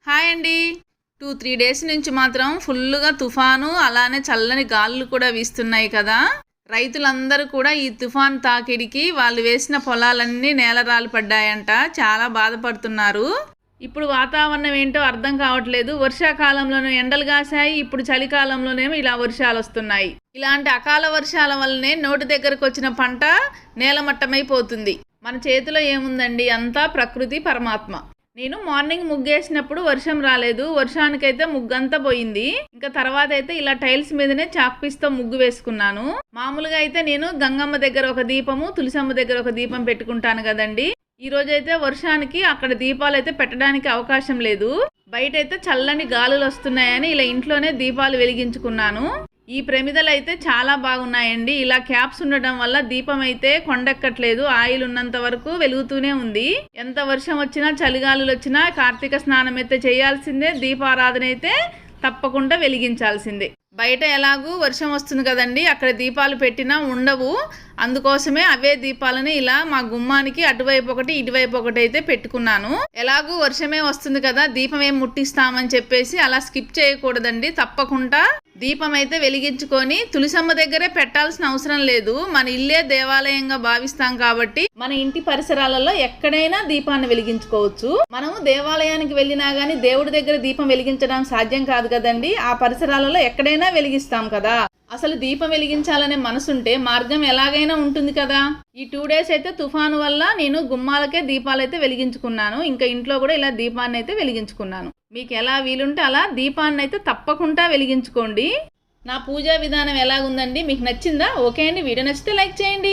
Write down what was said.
Hi అండి. 2-3 days నుంచి మాత్రం ఫుల్గా తుఫాను అలానే చల్లని గాలులు కూడా వీస్తున్నాయి కదా. రైతులందరూ కూడా ఈ తుఫాన్ తాకిడికి వాళ్ళు వేసిన పొలాలన్నీ నేలరాలు పడ్డాయంట. చాలా బాధపడుతున్నారు. ఇప్పుడు వాతావరణం ఏంటో అర్థం కావట్లేదు. వర్షాకాలంలోనే ఎండలు కాసాయి, ఇప్పుడు చలికాలంలోనేమో ఇలా వర్షాలు వస్తున్నాయి. ఇలాంటి అకాల వర్షాల వల్లనే నోటి దగ్గరకు వచ్చిన పంట నేలమట్టమైపోతుంది. మన చేతిలో ఏముందండి, అంతా ప్రకృతి పరమాత్మ. నేను మార్నింగ్ ముగ్గేసినప్పుడు వర్షం రాలేదు. వర్షానికైతే ముగ్గంతా పోయింది. ఇంకా తర్వాత అయితే ఇలా టైల్స్ మీదనే చాక్ పీస్తో ముగ్గు వేసుకున్నాను. మామూలుగా అయితే నేను గంగమ్మ దగ్గర ఒక దీపము, తులసమ్మ దగ్గర ఒక దీపం పెట్టుకుంటాను కదండి. ఈ రోజైతే వర్షానికి అక్కడ దీపాలు అయితే పెట్టడానికి అవకాశం లేదు. బయట అయితే చల్లని గాలులు వస్తున్నాయని ఇలా ఇంట్లోనే దీపాలు వెలిగించుకున్నాను. ఈ ప్రమిదలు అయితే చాలా బాగున్నాయండి. ఇలా క్యాప్స్ ఉండడం వల్ల దీపం అయితే కొండెక్కట్లేదు. ఆయిల్ ఉన్నంత వరకు వెలుగుతూనే ఉంది. ఎంత వర్షం వచ్చినా చలిగాలులు వచ్చినా కార్తీక స్నానం అయితే చేయాల్సిందే. దీపారాధన అయితే తప్పకుండా వెలిగించాల్సిందే. బయట ఎలాగూ వర్షం వస్తుంది కదండి, అక్కడ దీపాలు పెట్టినా ఉండవు. అందుకోసమే అవే దీపాలని ఇలా మా గుమ్మానికి అటువైపు ఒకటి ఇటువైపు ఒకటి అయితే పెట్టుకున్నాను. ఎలాగూ వర్షమే వస్తుంది కదా, దీపం ఏం ముట్టిస్తామని చెప్పేసి అలా స్కిప్ చేయకూడదండి. తప్పకుండా దీపం అయితే వెలిగించుకొని తులసమ్మ దగ్గరే పెట్టాల్సిన అవసరం లేదు. మన ఇల్లే దేవాలయంగా భావిస్తాం కాబట్టి మన ఇంటి పరిసరాలలో ఎక్కడైనా దీపాన్ని వెలిగించుకోవచ్చు. మనము దేవాలయానికి వెళ్ళినా గానీ దేవుడి దగ్గర దీపం వెలిగించడం సాధ్యం కాదు కదండి. ఆ పరిసరాలలో ఎక్కడైనా వెలిగిస్తాం కదా. అసలు దీపం వెలిగించాలనే మనసుంటే మార్గం ఎలాగైనా ఉంటుంది కదా. ఈ 2 డేస్ అయితే తుఫాను వల్ల నేను గుమ్మాలకే దీపాలైతే వెలిగించుకున్నాను. ఇంకా ఇంట్లో కూడా ఇలా దీపాన్ని అయితే వెలిగించుకున్నాను. మీకు ఎలా వీలుంటే అలా దీపాన్ని అయితే తప్పకుండా వెలిగించుకోండి. నా పూజా విధానం ఎలాగుందండి, మీకు నచ్చిందా? ఓకే అండి. వీడియో నచ్చితే లైక్ చేయండి.